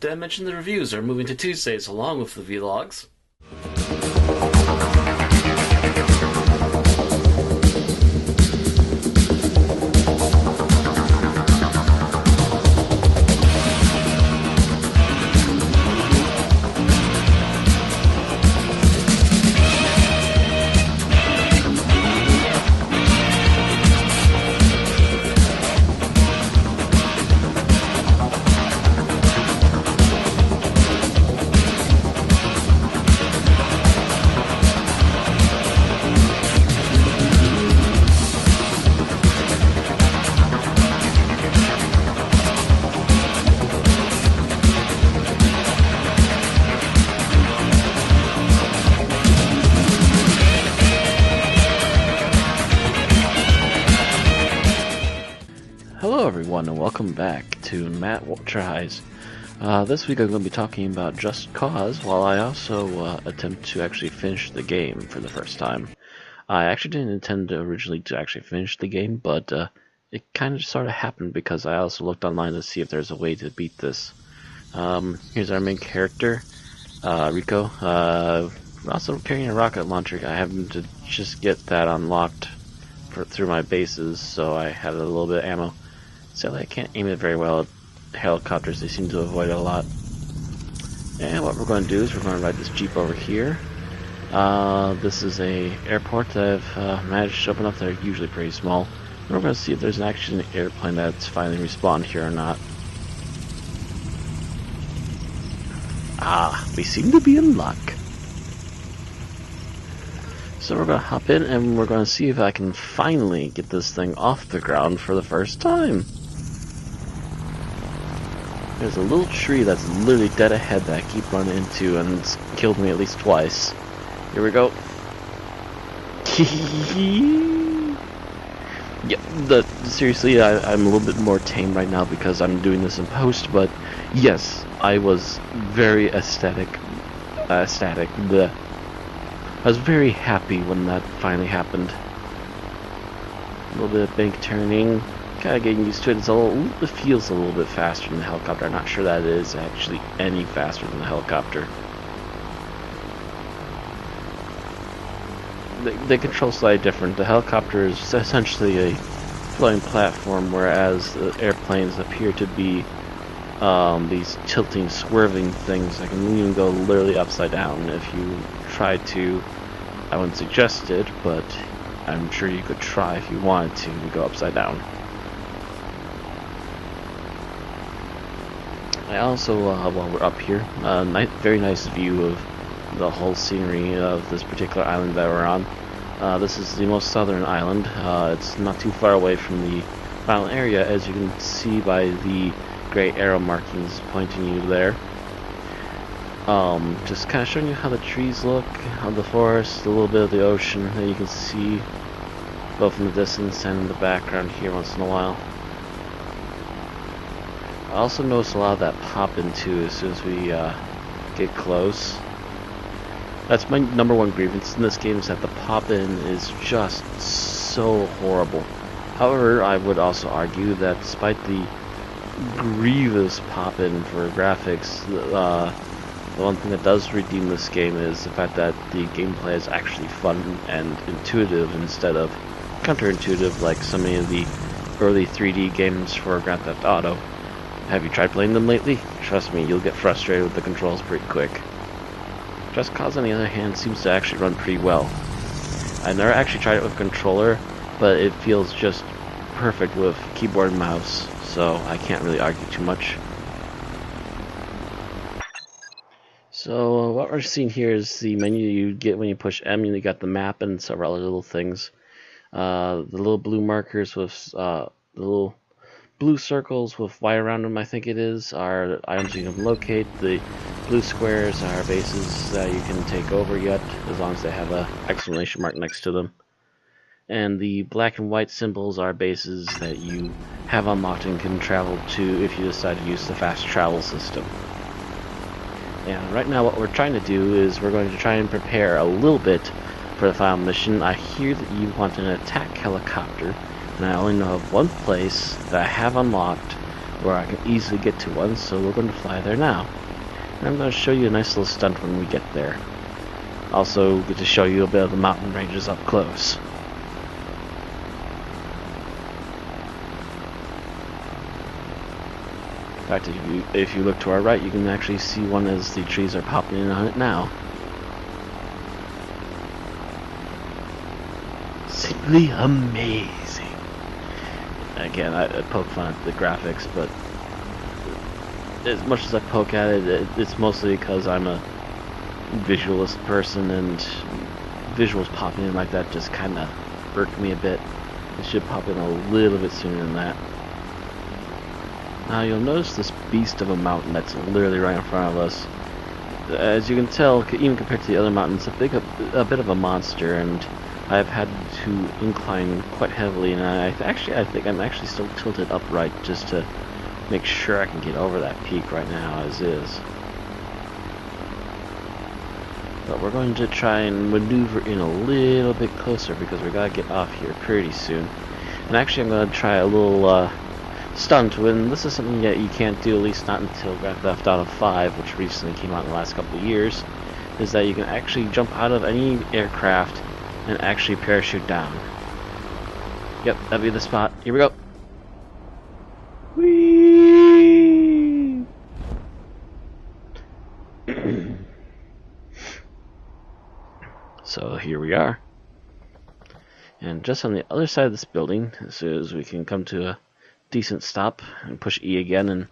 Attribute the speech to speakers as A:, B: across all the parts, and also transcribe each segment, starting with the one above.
A: Did I mention the reviews are moving to Tuesdays along with the vlogs?
B: Hello everyone and welcome back to Matt Tries. This week I'm going to be talking about Just Cause while I also attempt to actually finish the game for the first time. I actually didn't intend originally to actually finish the game, but it kind of sort of happened because I also looked online to see if there's a way to beat this. Here's our main character, Rico. Also carrying a rocket launcher. I happened to just get that unlocked through my bases, so I had a little bit of ammo. Sadly, I can't aim it very well at helicopters. They seem to avoid it a lot. And what we're going to do is we're going to ride this Jeep over here. This is a airport that I've managed to open up. They're usually pretty small. And we're going to see if there's actually an airplane that's finally respawned here or not. Ah, we seem to be in luck. So we're going to hop in and we're going to see if I can finally get this thing off the ground for the first time. There's a little tree that's literally dead ahead that I keep running into and it's killed me at least twice. Here we go. Yeah, seriously, I'm a little bit more tame right now because I'm doing this in post, but yes, I was very ecstatic. I was very happy when that finally happened. A little bit of bank turning. Kind of getting used to it. It feels a little bit faster than the helicopter. I'm not sure that it is actually any faster than the helicopter. The control's slightly different. The helicopter is essentially a floating platform, whereas the airplanes appear to be these tilting, swerving things that can even go literally upside down. If you try to, I wouldn't suggest it, but I'm sure you could try if you wanted to go upside down. I also, while we're up here, very nice view of the whole scenery of this particular island that we're on. This is the most southern island. It's not too far away from the final area, as you can see by the gray arrow markings pointing you there. Just kind of showing you how the trees look, how the forest, a little bit of the ocean that you can see both in the distance and in the background here once in a while. I also notice a lot of that pop into as soon as we get close. That's my number one grievance in this game, is that the pop-in is just so horrible. However, I would also argue that despite the grievous pop-in for graphics, the one thing that does redeem this game is the fact that the gameplay is actually fun and intuitive instead of counterintuitive like so many of the early 3D games for Grand Theft Auto. Have you tried playing them lately? Trust me, you'll get frustrated with the controls pretty quick. Just Cause, on the other hand, seems to actually run pretty well. I've never actually tried it with a controller, but it feels just perfect with keyboard and mouse, so I can't really argue too much. So what we're seeing here is the menu you get when you push M. You got the map and several other little things. The little blue markers with the little blue circles with Y around them, I think it is, are items you can locate. The blue squares are bases that you can take over yet, as long as they have an exclamation mark next to them. And the black and white symbols are bases that you have unlocked and can travel to if you decide to use the fast travel system. And right now what we're trying to do is we're going to try and prepare a little bit for the final mission. I hear that you want an attack helicopter, and I only know of one place that I have unlocked where I can easily get to one, so we're going to fly there now. And I'm going to show you a nice little stunt when we get there. Also get to show you a bit of the mountain ranges up close. In fact, if you look to our right, you can actually see one as the trees are popping in on it now. Simply amazing. Again, I poke fun at the graphics, but as much as I poke at it, it's mostly because I'm a visualist person, and visuals popping in like that just kind of irk me a bit. It should pop in a little bit sooner than that. Now you'll notice this beast of a mountain that's literally right in front of us. As you can tell, even compared to the other mountains, a bit of a monster, and I've had to incline quite heavily, and I think I'm actually still tilted upright just to make sure I can get over that peak right now as is. But we're going to try and maneuver in a little bit closer because we gotta get off here pretty soon. And actually I'm going to try a little stunt, when this is something that you can't do, at least not until Grand Theft Auto 5, which recently came out in the last couple of years, is that you can actually jump out of any aircraft and actually parachute down. Yep, that'd be the spot. Here we go. Whee! So here we are. And just on the other side of this building, as soon as we can come to a decent stop and push E again and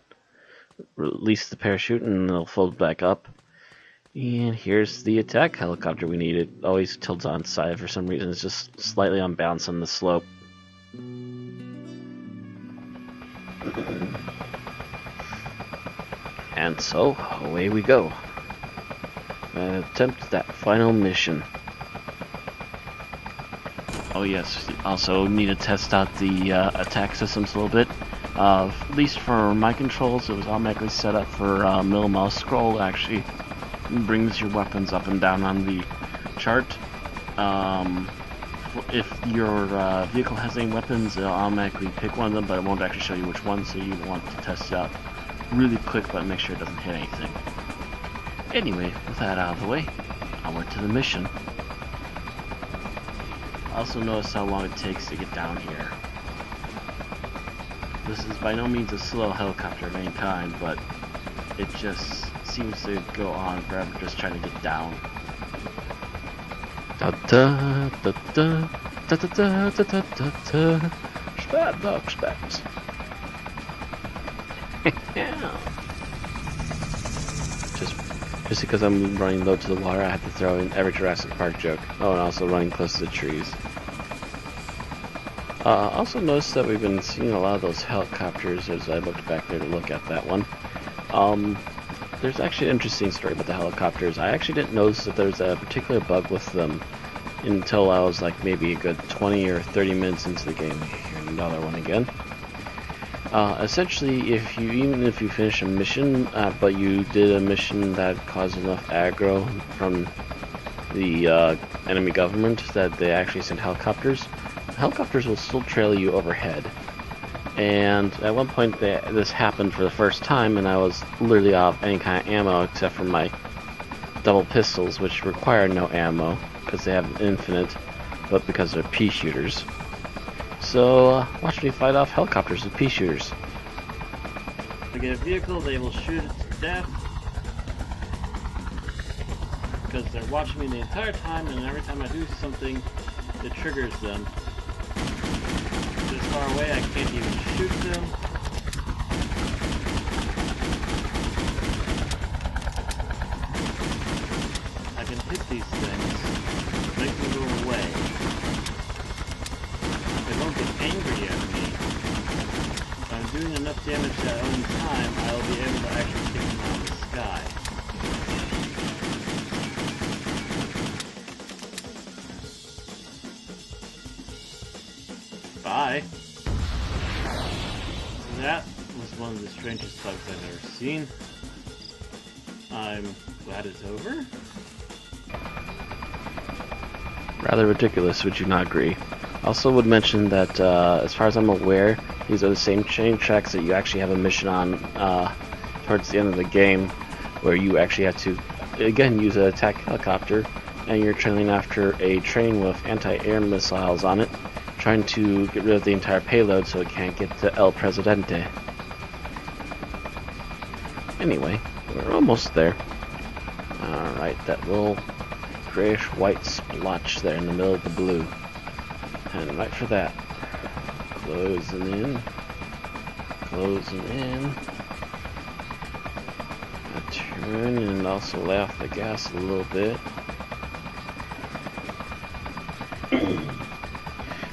B: release the parachute, and it'll fold back up. And here's the attack helicopter we need. It always tilts on side for some reason. It's just slightly unbalanced on the slope. And so, away we go. Attempt that final mission. Oh yes, also need to test out the attack systems a little bit. At least for my controls, it was automatically set up for middle mouse scroll. It actually brings your weapons up and down on the chart. If your vehicle has any weapons, it'll automatically pick one of them, but it won't actually show you which one, so you want to test it out really quick, but make sure it doesn't hit anything. Anyway, with that out of the way, onward to the mission. Also notice how long it takes to get down here. This is by no means a slow helicopter of any kind, but it just seems to go on forever just trying to get down. Da da da da da da da da da da. Spat dog spats. Just because I'm running low to the water, I have to throw in every Jurassic Park joke. Oh, and also running close to the trees. Also noticed that we've been seeing a lot of those helicopters as I looked back there to look at that one. There's actually an interesting story about the helicopters. I actually didn't notice that there's a particular bug with them until I was like maybe a good 20 or 30 minutes into the game. Here's another one again. Essentially, even if you finish a mission, but you did a mission that caused enough aggro from the enemy government that they actually sent helicopters, the helicopters will still trail you overhead. And at one point this happened for the first time, and I was literally out of any kind of ammo except for my double pistols, which require no ammo because they have infinite, but because they're pea shooters. So watch me fight off helicopters with pea shooters.
A: If they get a vehicle, they will shoot it to death because they're watching me the entire time, and every time I do something, it triggers them. This far away, I can't even shoot them. I can hit these things, make them go away. They won't get angry at me. If I'm doing enough damage at one time, I'll be able to actually take them out of the sky. Bye. That was one of the strangest bugs I've ever seen. I'm glad it's over.
B: Rather ridiculous, would you not agree? Also would mention that as far as I'm aware, These are the same train tracks that you actually have a mission on towards the end of the game, where you actually have to, again, use an attack helicopter, and you're trailing after a train with anti-air missiles on it, trying to get rid of the entire payload so it can't get to El Presidente. Anyway, we're almost there. Alright, that little grayish-white splotch there in the middle of the blue. And right for that. Closing in. Closing in. I turn and also lay off the gas a little bit.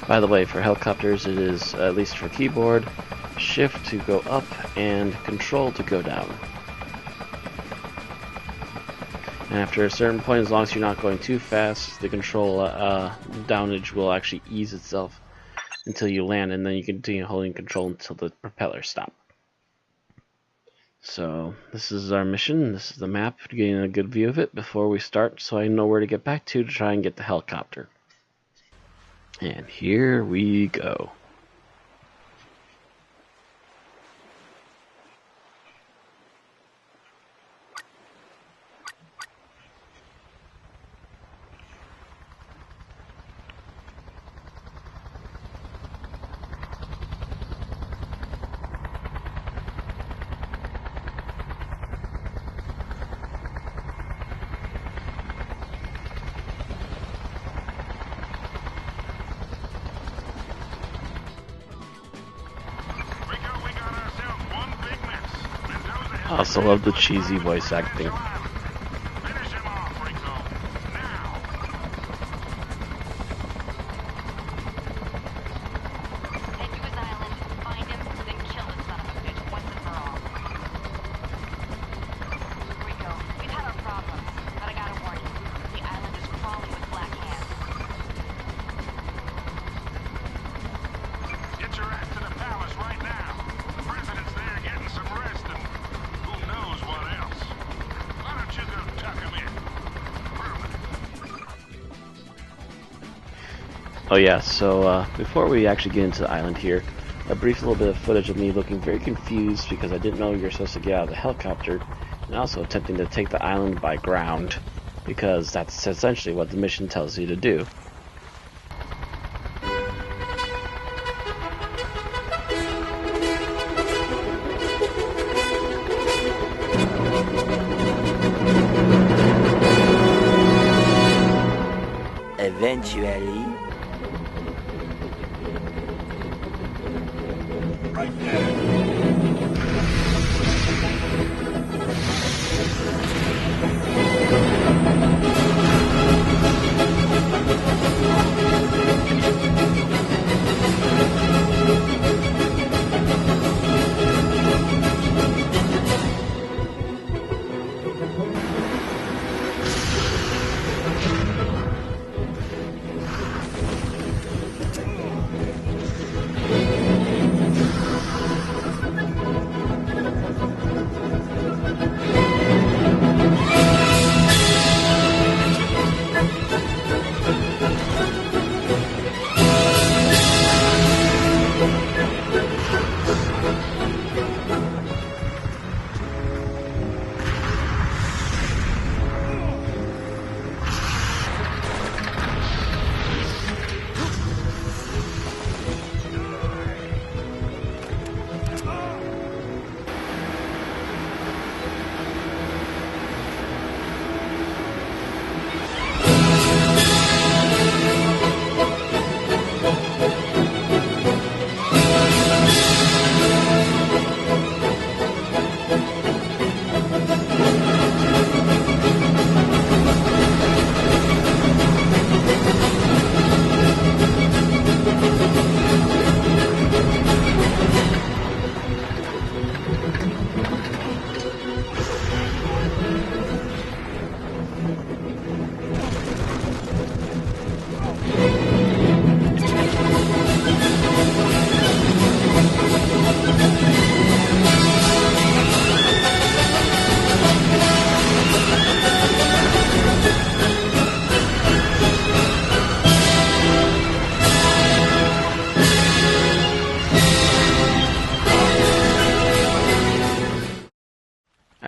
B: By the way, for helicopters it is, at least for keyboard, shift to go up and control to go down. And after a certain point, as long as you're not going too fast, the control downage will actually ease itself until you land, and then you continue holding control until the propeller stops. So this is our mission. This is the map, getting a good view of it before we start, so I know where to get back to try and get the helicopter. And here we go. I also love the cheesy voice acting. Oh yeah, so before we actually get into the island here, a brief little bit of footage of me looking very confused because I didn't know you're supposed to get out of the helicopter, and also attempting to take the island by ground, because that's essentially what the mission tells you to do.
C: Eventually.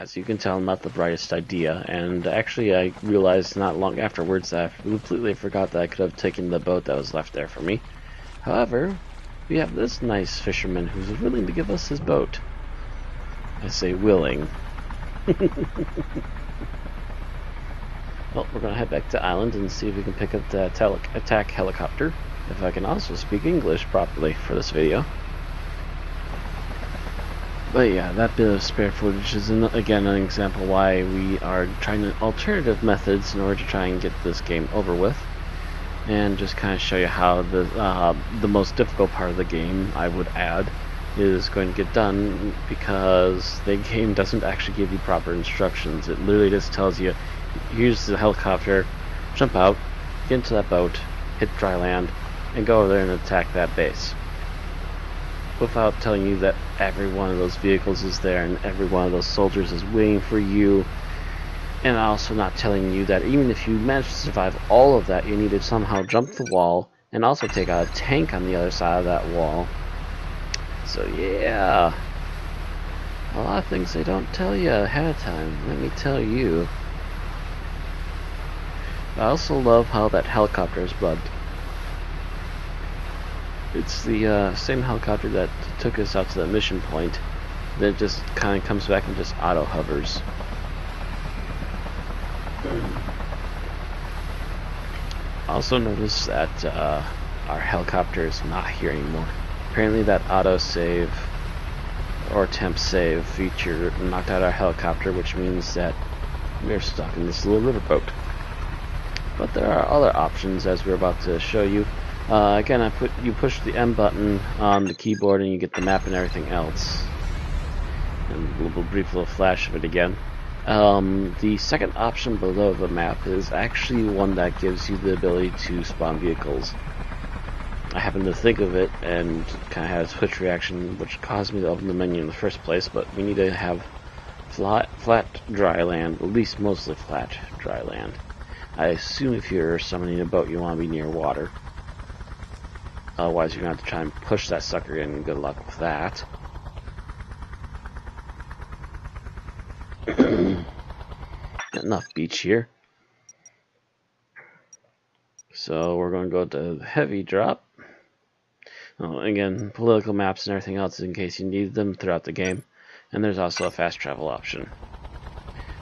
B: As you can tell, not the brightest idea, and actually I realized not long afterwards that I completely forgot that I could have taken the boat that was left there for me. However, we have this nice fisherman who's willing to give us his boat. I say willing. Well, we're going to head back to island and see if we can pick up the attack helicopter, if I can also speak English properly for this video. But yeah, that bit of spare footage is again an example why we are trying alternative methods in order to try and get this game over with, and just kind of show you how the most difficult part of the game, I would add, is going to get done, because the game doesn't actually give you proper instructions. It literally just tells you, here's the helicopter, jump out, get into that boat, hit dry land, and go over there and attack that base. Without telling you that every one of those vehicles is there and every one of those soldiers is waiting for you, and also not telling you that even if you manage to survive all of that, you need to somehow jump the wall and also take out a tank on the other side of that wall. So yeah, a lot of things they don't tell you ahead of time, let me tell you. I also love how that helicopter is bugged. It's the same helicopter that took us out to the mission point. Then it just kind of comes back and just auto hovers. Also notice that our helicopter is not here anymore. Apparently that auto save or temp save feature knocked out our helicopter, which means that we're stuck in this little riverboat. But there are other options, as we're about to show you. Again, you push the M button on the keyboard and you get the map and everything else. And a brief little flash of it again. The second option below the map is actually one that gives you the ability to spawn vehicles. I happened to think of it and kind of had a twitch reaction, which caused me to open the menu in the first place, but we need to have flat dry land, at least mostly flat dry land. I assume if you're summoning a boat, you want to be near water. Otherwise, you're going to have to try and push that sucker in, and good luck with that. Enough beach here. So we're going to go to heavy drop. Again, political maps and everything else in case you need them throughout the game. And there's also a fast travel option.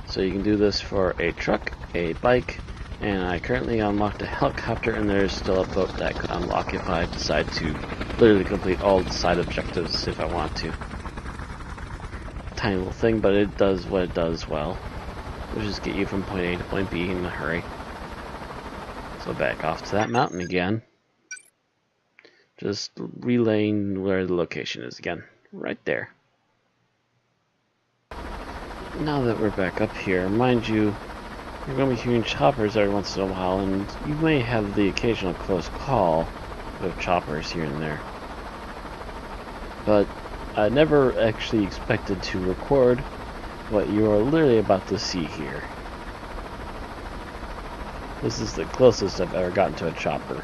B: So you can do this for a truck, a bike, and I currently unlocked a helicopter, and there's still a boat that I could unlock if I decide to literally complete all the side objectives if I want to. Tiny little thing, but it does what it does well, which is get you from point A to point B in a hurry. So back off to that mountain again. Just relaying where the location is again. Right there. Now that we're back up here, mind you, you're going to be hearing choppers every once in a while, and you may have the occasional close call with choppers here and there. But I never actually expected to record what you are literally about to see here. This is the closest I've ever gotten to a chopper.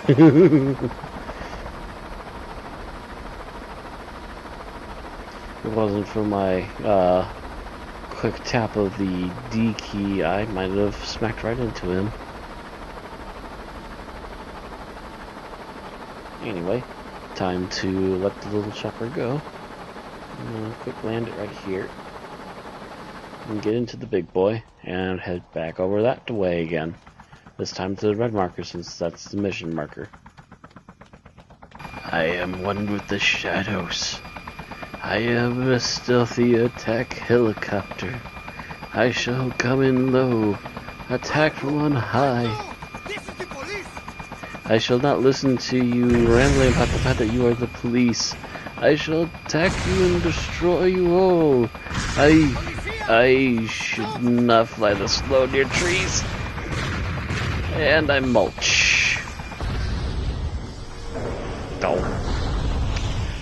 B: If it wasn't for my quick tap of the D key, I might have smacked right into him. Anyway, time to let the little chopper go. I'm gonna quick land it right here. And get into the big boy and head back over that way again. This time to the red marker, since that's the mission marker. I am one with the shadows. I am a stealthy attack helicopter. I shall come in low, attack from on high. I shall not listen to you rambling about the fact that you are the police. I shall attack you and destroy you all. I should not fly this slow near trees. And I mulch. Oh.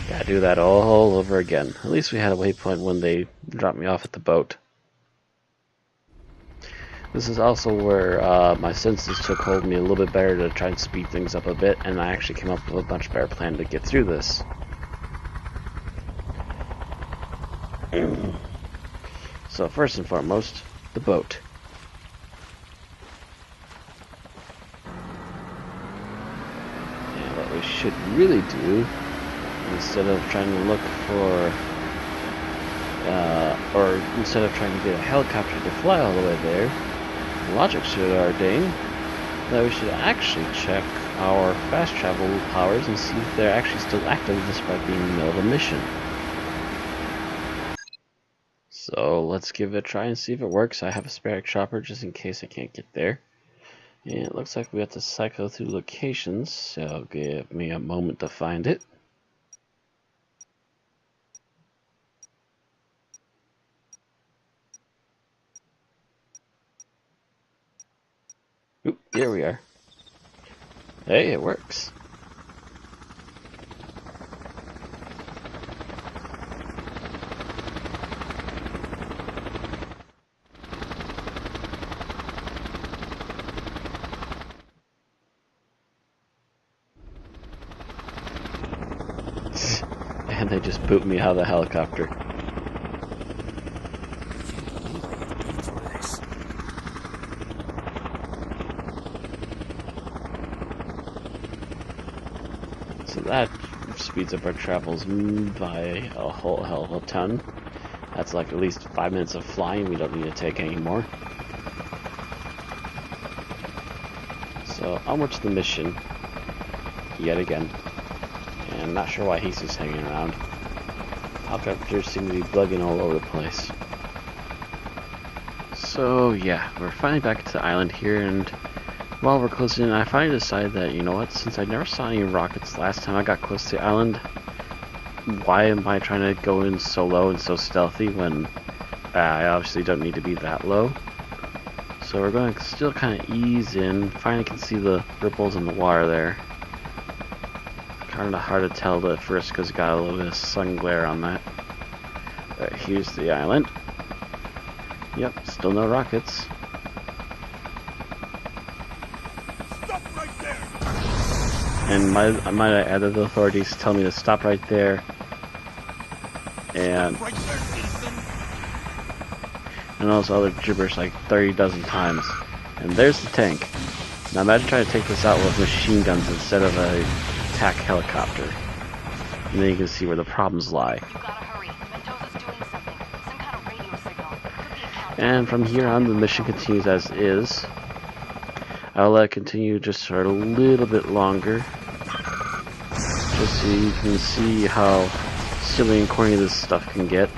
B: Gotta do that all over again. At least we had a waypoint when they dropped me off at the boat. This is also where my senses took hold of me a little bit better to try and speed things up a bit, and I actually came up with a much better plan to get through this. So first and foremost, the boat. And what we should really do, instead of trying to look for, or instead of trying to get a helicopter to fly all the way there, logic should ordain that we should actually check our fast travel powers and see if they're actually still active despite being in the middle of a mission. So let's give it a try and see if it works. I have a spare chopper just in case I can't get there. And it looks like we have to cycle through locations, so give me a moment to find it. Oop, here we are. Hey, it works. And they just boot me out of the helicopter. So that speeds up our travels by a whole hell of a ton. That's like at least 5 minutes of flying we don't need to take anymore. So onward to the mission, yet again. And not sure why he's just hanging around. Helicopters seem to be bugging all over the place. So yeah, we're finally back to the island here, and while we're closing in, I finally decided that, you know what, since I never saw any rockets last time I got close to the island, why am I trying to go in so low and so stealthy when I obviously don't need to be that low? So we're going to still kind of ease in. Finally can see the ripples in the water there. Kind of hard to tell at first because it got a little bit of sun glare on that. But here's the island. Yep, still no rockets.
D: Stop right there.
B: And might I add that the authorities tell me to stop right there. And
D: Right there, Ethan.
B: and all this other gibberish like 30 dozen times. And there's the tank. Now imagine trying to take this out with machine guns instead of a attack helicopter. And then you can see where the problems lie.
E: You gotta hurry. Mendoza's doing something. Some kind of radio signal. Could be a counter.
B: And from here on, the mission continues as is. I'll let it continue just for a little bit longer, just so you can see how silly and corny this stuff can get.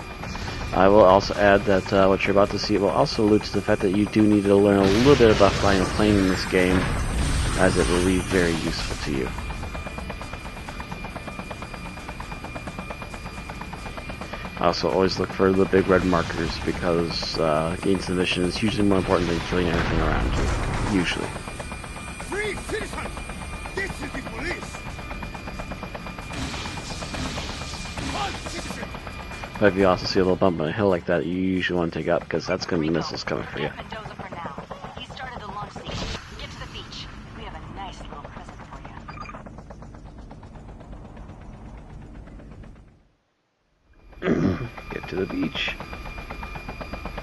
B: I will also add that what you're about to see will also allude to the fact that you do need to learn a little bit about flying a plane in this game, as it will be very useful to you. I also always look for the big red markers, because getting to the mission is usually more important than killing everything around you. Usually.
D: Free citizens. This is the police. Halt, citizen.
B: But if you also see a little bump on a hill like that, you usually want to take out, because that's going to be missiles coming for you.
E: Forget Mendoza for now. He started the launch siege. Get to the beach. We have a nice little present for you.
B: Get to the beach.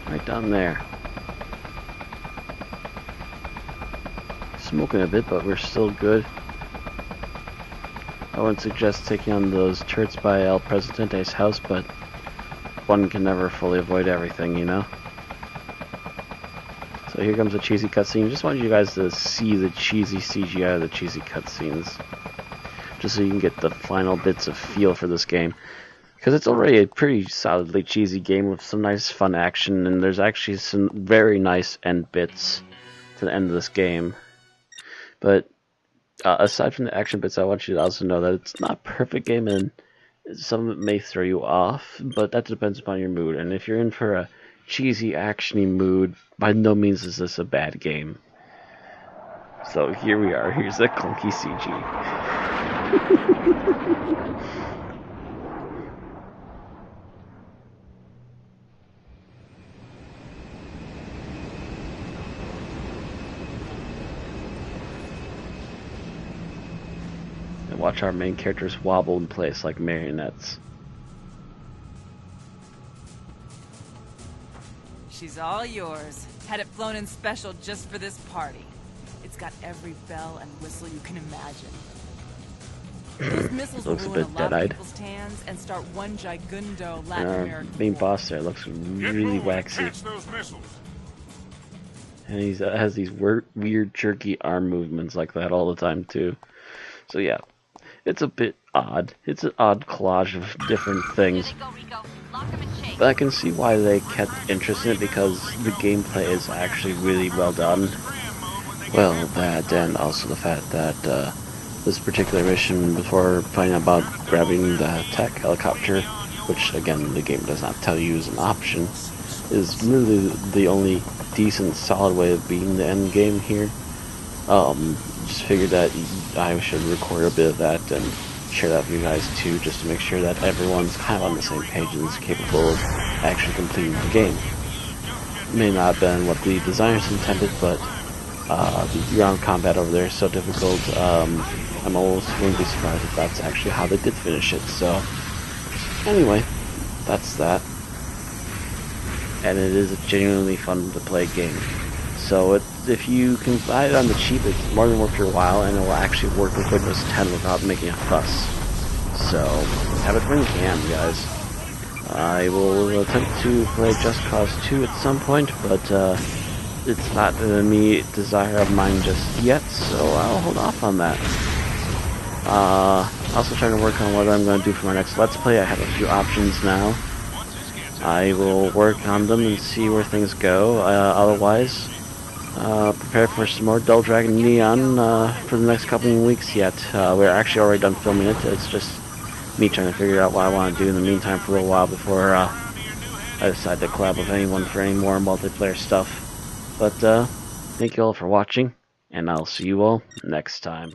B: Right down there. Smoking a bit, but we're still good. I wouldn't suggest taking on those turrets by El Presidente's house, but one can never fully avoid everything, you know? So here comes a cheesy cutscene. Just wanted you guys to see the cheesy CGI of the cheesy cutscenes, just so you can get the final bits of feel for this game. Because it's already a pretty solidly cheesy game with some nice fun action, and there's actually some very nice end bits to the end of this game. But aside from the action bits, I want you to also know that it's not a perfect game, and some of it may throw you off, but that depends upon your mood. And if you're in for a cheesy, actiony mood, by no means is this a bad game. So here we are. Here's the clunky CG. and watch our main characters wobble in place like marionettes.
F: She's all yours. Had it flown in special just for this party. It's got every bell and whistle you can imagine. Those missiles will
B: Looks a
F: ruin
B: bit
F: a lot of
B: dead-eyed.
F: people's tans and start one gigundo
B: And
F: Latin
B: our
F: American
B: main
F: war.
B: boss there looks really waxy.
D: Catch those missiles.
B: And he has these weird jerky arm movements like that all the time too. So yeah, it's a bit odd. It's an odd collage of different things.
E: Here they go, Rico. Lock them in chase.
B: But I can see why they kept interest in it, because the gameplay is actually really well done. Well, that, and also the fact that this particular mission, before finding out about grabbing the tech helicopter, which again the game does not tell you is an option, is really the only decent solid way of beating the end game here. Just figured that I should record a bit of that and share that with you guys too, just to make sure that everyone's kind of on the same page and is capable of actually completing the game. May not have been what the designers intended, but the ground combat over there is so difficult. I'm almost wouldn't be surprised if that's actually how they did finish it. So anyway, that's that. And it is a genuinely fun to play game. So if you can buy it on the cheap, it's more than worth your while, and it will actually work with Windows 10 without making a fuss. So have it when you can, guys. I will attempt to play Just Cause 2 at some point, but it's not an immediate desire of mine just yet, so I'll hold off on that. Also trying to work on what I'm going to do for my next Let's Play. I have a few options now. I will work on them and see where things go. Otherwise, prepare for some more Double Dragon Neon for the next couple of weeks yet. We're actually already done filming it. It's just me trying to figure out what I want to do in the meantime for a little while before I decide to collab with anyone for any more multiplayer stuff. But thank you all for watching, and I'll see you all next time.